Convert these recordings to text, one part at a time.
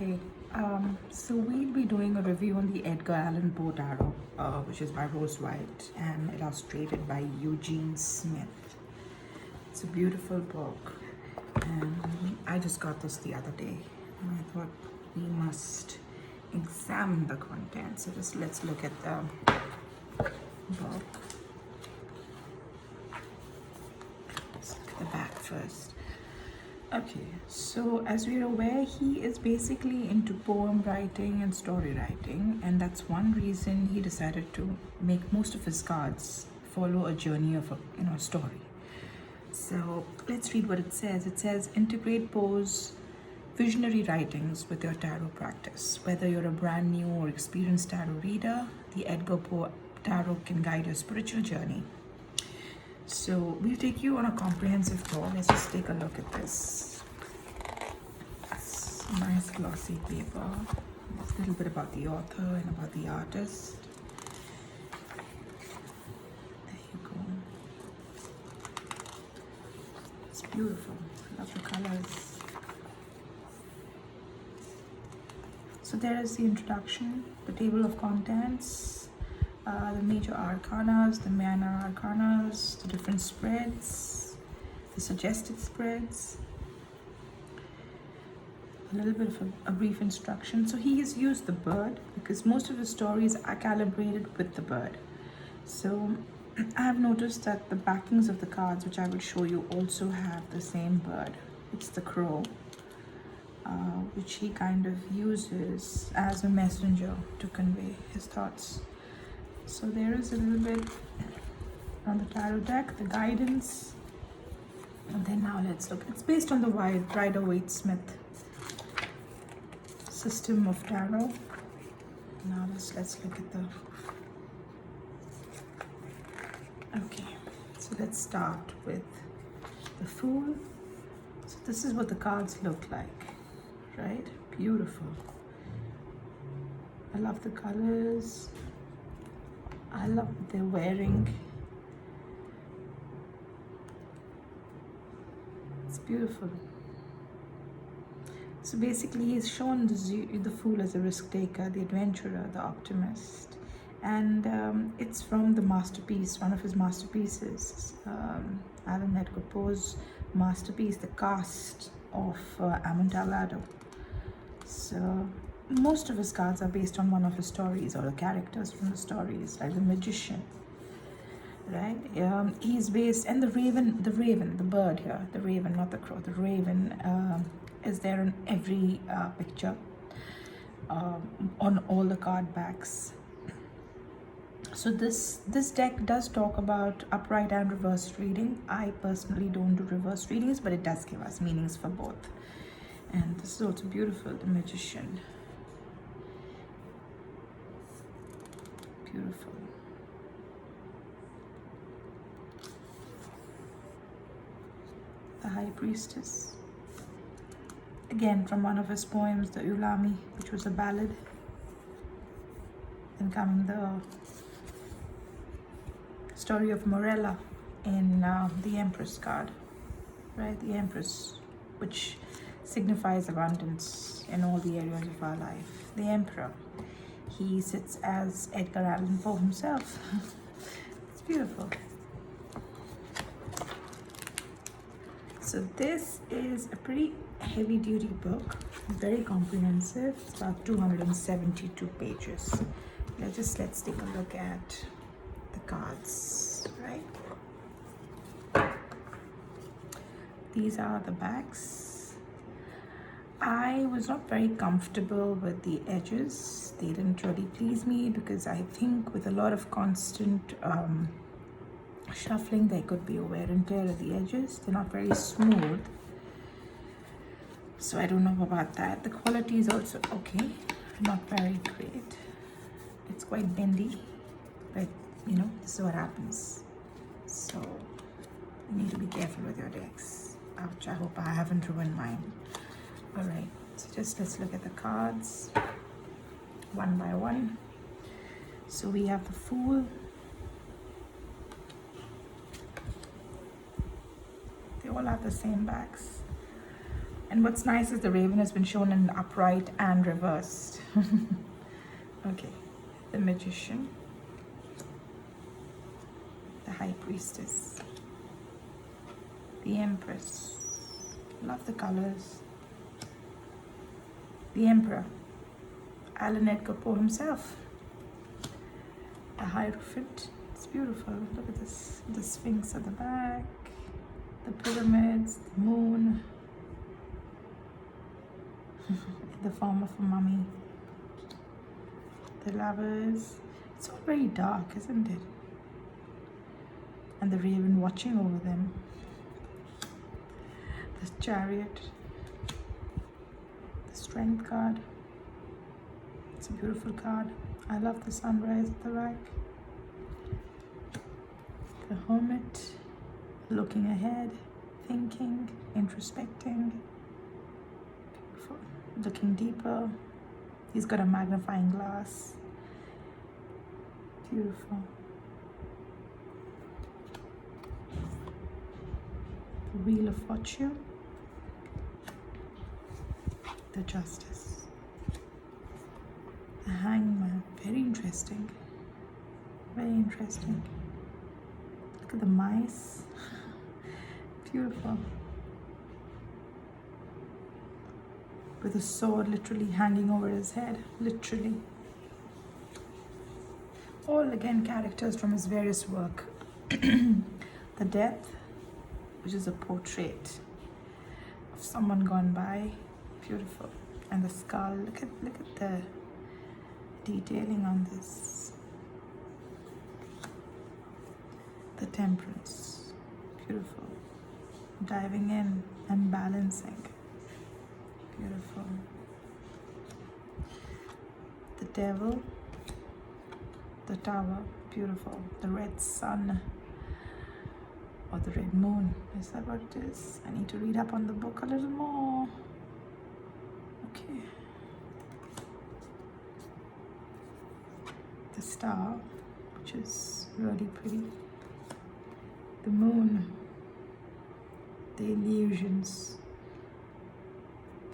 Okay, so we'll be doing a review on the Edgar Allan Poe Tarot, which is by Rose White and illustrated by Eugene Smith. It's a beautiful book, and I just got this the other day, and I thought we must examine the contents. So just let's look at the book. Let's look at the back first. Okay, so as we're aware, he is basically into poem writing and story writing, and that's one reason he decided to make most of his cards follow a journey of a story. So let's read what it says. It says, integrate Poe's visionary writings with your tarot practice. Whether you're a brand new or experienced tarot reader, the Edgar Poe Tarot can guide your spiritual journey. So we'll take you on a comprehensive tour. Let's just take a look at this. It's a nice glossy paper. There's a little bit about the author and about the artist. There you go. It's beautiful. I love the colors. So there is the introduction, the table of contents, the major arcanas, the minor arcanas, the different spreads, the suggested spreads, a little bit of a brief instruction. So he has used the bird because most of the stories are calibrated with the bird. So I have noticed that the backings of the cards, which I will show you, also have the same bird. It's the crow, which he kind of uses as a messenger to convey his thoughts. So there is a little bit on the tarot deck, the guidance, and then now let's look. It's based on the Rider-Waite-Smith system of tarot. Now let's look at the. Okay, so let's start with the Fool. So this is what the cards look like, right? Beautiful. I love the colors. I love what they're wearing. It's beautiful. So basically he's shown the Fool as a risk taker, the adventurer, the optimist. And it's from the masterpiece, one of his masterpieces, Allan Edgar Poe's masterpiece, The Cast of Amontillado. So most of his cards are based on one of his stories or the characters from the stories, like the magician, right? He's based, and the raven, the bird here, the raven, not the crow, the raven is there on every picture, on all the card backs. So this deck does talk about upright and reverse reading. I personally don't do reverse readings, but it does give us meanings for both. And this is also beautiful, the magician. Beautiful. The High Priestess. Again, from one of his poems, the Ulami, which was a ballad. Then coming the story of Morella in the Empress card, right? The Empress, which signifies abundance in all the areas of our life. The Emperor. He sits as Edgar Allan Poe himself. It's beautiful. So this is a pretty heavy duty book, very comprehensive. It's about 272 pages. Let's take a look at the cards, right? These are the backs. I was not very comfortable with the edges. They didn't really please me because I think with a lot of constant shuffling, there could be a wear and tear at the edges. They're not very smooth. So I don't know about that. The quality is also okay, not very great. It's quite bendy, but this is what happens. So you need to be careful with your decks. Ouch, I hope I haven't ruined mine. All right, so let's look at the cards one by one. So we have the Fool. They all have the same backs. And what's nice is the raven has been shown in upright and reversed. Okay, the magician, the high priestess, the empress. Love the colors. The emperor, Allan Edgar Poe himself. The Hierophant. It's beautiful. Look at this. The Sphinx at the back. The pyramids. The moon. The form of a mummy. The lovers. It's all very dark, isn't it? And the raven watching over them. The Chariot. The Strength card. It's a beautiful card. I love the sunrise at the back. The Hermit, looking ahead, thinking, introspecting, beautiful. Looking deeper. He's got a magnifying glass. Beautiful. The Wheel of Fortune. The Justice. The Hangman. Very interesting. Very interesting. Look at the mice. Beautiful. With a sword literally hanging over his head. Literally. All again characters from his various work. The Death, which is a portrait of someone gone by. Beautiful. And the skull. Look at the detailing on this. The Temperance. Beautiful. Diving in and balancing. Beautiful. The Devil. The Tower. Beautiful. The Red Sun. Or the Red Moon. Is that what it is? I need to read up on the book a little more. Okay. The Star, which is really pretty. The Moon. The illusions.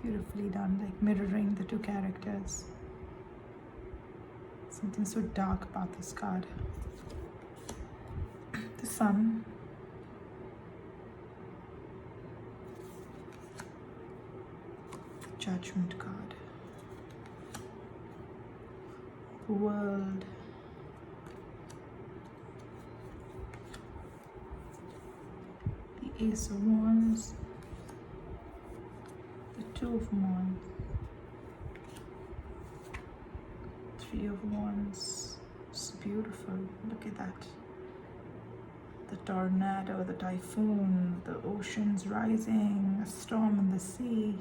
Beautifully done, like mirroring the two characters. Something so dark about this card. The Sun. Judgment card. The World. The Ace of Wands. The Two of Wands. Three of Wands. It's beautiful. Look at that. The tornado, the typhoon, the oceans rising, a storm in the sea.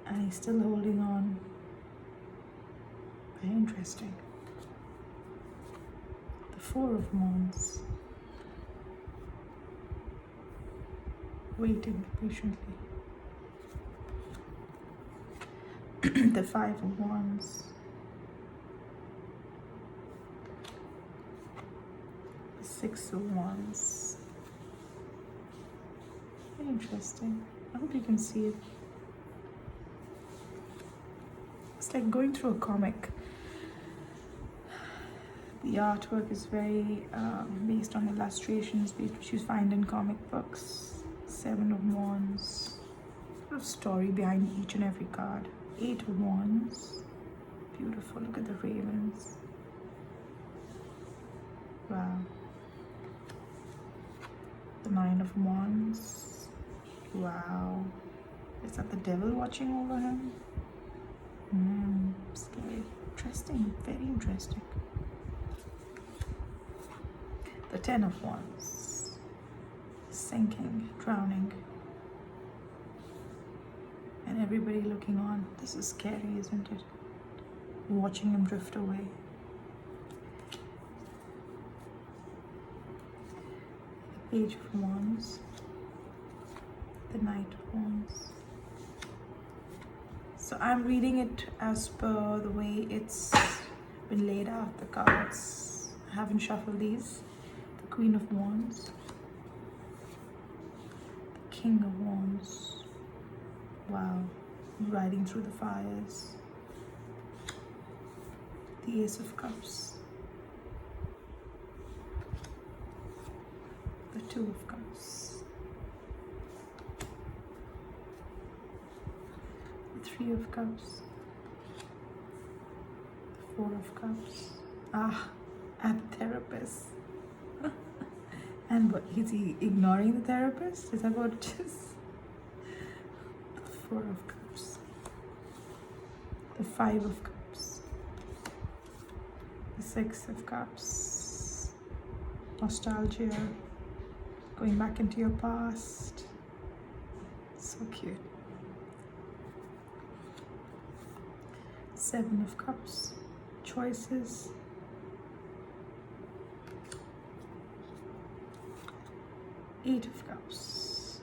And he's still holding on. Very interesting. The Four of Wands. Waiting patiently. The Five of Wands. The Six of Wands. Very interesting. I hope you can see it. It's like going through a comic. The artwork is very based on illustrations which you find in comic books. Seven of Wands. A lot of story behind each and every card. Eight of Wands. Beautiful. Look at the ravens. Wow. The Nine of Wands. Wow. Is that the devil watching over him? Scary. Interesting. Very interesting. The Ten of Wands. Sinking, drowning. And everybody looking on. This is scary, isn't it? Watching him drift away. The Page of Wands. The Knight of Wands. So I'm reading it as per the way it's been laid out, the cards. I haven't shuffled these. The Queen of Wands. The King of Wands. Wow, riding through the fires. The Ace of Cups. The Two of Cups. The Three of Cups. The Four of Cups. And the therapist. And what, is he ignoring the therapist? Is that what it is? The Four of Cups. The Five of Cups. The Six of Cups. Nostalgia. Going back into your past. So cute. Seven of Cups. Choices. Eight of Cups.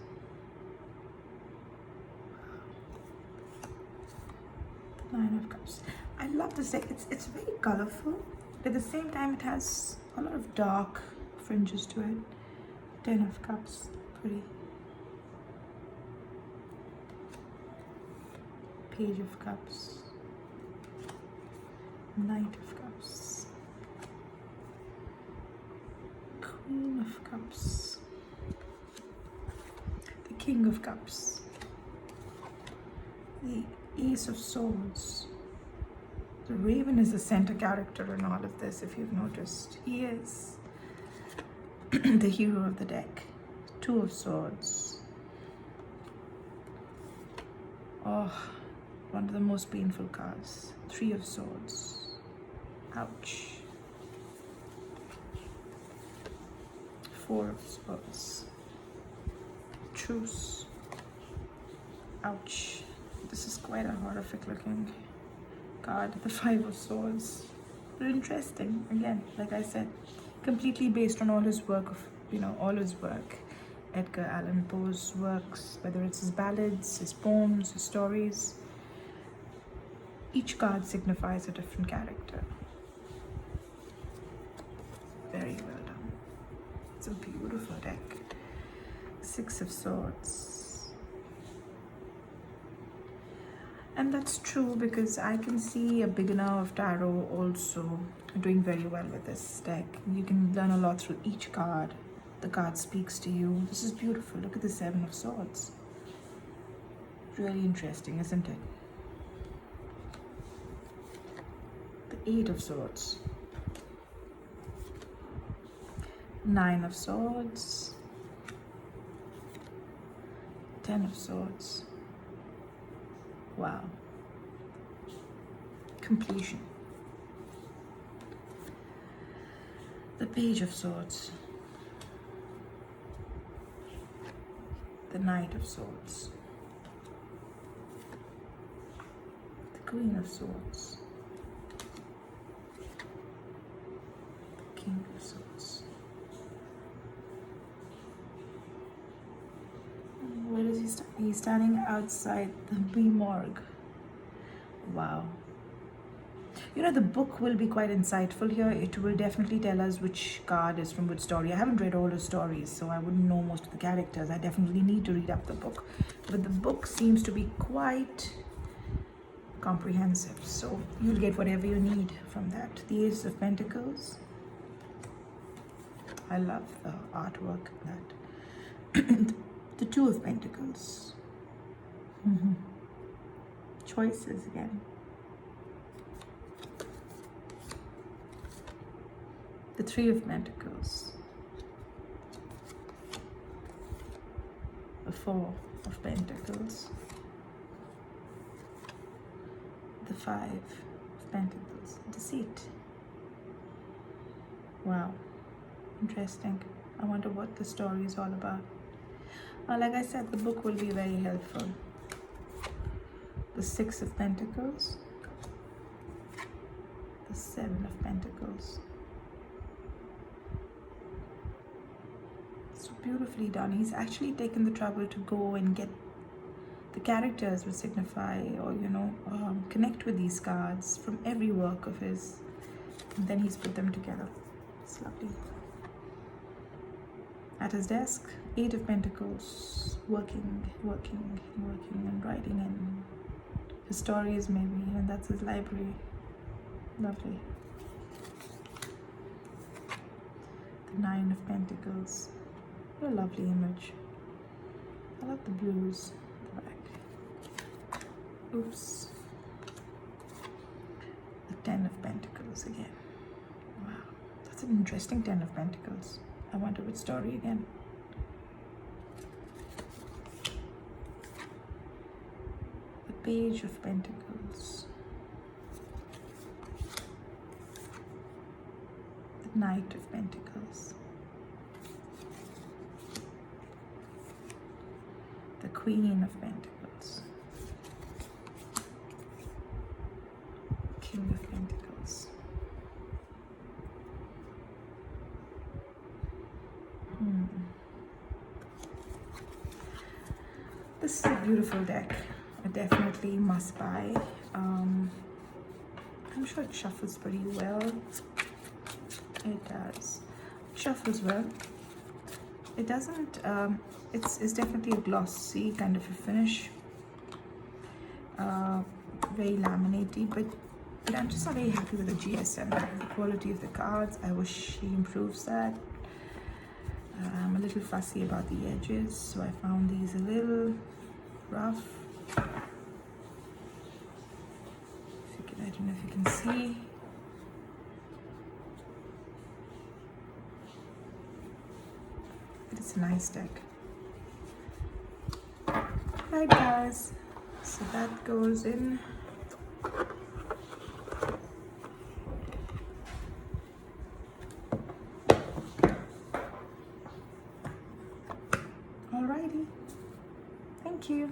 Nine of Cups. I love this deck. It's very colorful, but at the same time it has a lot of dark fringes to it. 10 of Cups. Pretty. Page of Cups. Knight of Cups. Queen of Cups. The King of Cups. The Ace of Swords. The Raven is the center character in all of this, if you've noticed. He is the hero of the deck. Two of Swords. Oh, one of the most painful cards. Three of Swords. Ouch. Four of Swords. Truce. Ouch. This is quite a horrific looking card. The Five of Swords. But interesting. Again, like I said, completely based on all his work all his work. Edgar Allan Poe's works, whether it's his ballads, his poems, his stories. Each card signifies a different character. Very well done. It's a beautiful deck. Six of Swords. And that's true because I can see a beginner of tarot also doing very well with this deck. You can learn a lot through each card. The card speaks to you. This is beautiful. Look at the Seven of Swords. Really interesting, isn't it? The Eight of Swords. Nine of Swords. 10 of Swords. Wow. Completion. The Page of Swords. The Knight of Swords. The Queen of Swords. The King of Swords. Where is he standing? He's standing outside the morgue. Wow. You know, the book will be quite insightful here. It will definitely tell us which card is from which story. I haven't read all the stories, so I wouldn't know most of the characters. I definitely need to read up the book. But the book seems to be quite comprehensive, so you'll get whatever you need from that. The Ace of Pentacles. I love the artwork in that. The Two of Pentacles. Choices again. The Three of Pentacles. The Four of Pentacles. The Five of Pentacles. Deceit. Wow. Interesting. I wonder what the story is all about. Like I said, the book will be very helpful. The Six of Pentacles. The Seven of Pentacles. So beautifully done. He's actually taken the trouble to go and get the characters which signify or connect with these cards from every work of his, and then he's put them together. It's lovely. At his desk, Eight of Pentacles, working and writing, and his stories maybe, and that's his library. Lovely. The Nine of Pentacles. What a lovely image. I love the blues at the back. Oops. The Ten of Pentacles again. Wow, that's an interesting Ten of Pentacles. I wonder which story again. The Page of Pentacles. The Knight of Pentacles. The Queen of Pentacles. King of Pentacles. This is a beautiful deck. I definitely must buy. I'm sure it shuffles pretty well. It does. Shuffles well. It doesn't, it's definitely a glossy kind of a finish. Very laminatey, but I'm just not very happy with the GSM, the quality of the cards. I wish he improves that. I'm a little fussy about the edges, so I found these a little rough. I don't know if you can see. But it's a nice deck. Right, guys, so that goes in. Alrighty, thank you.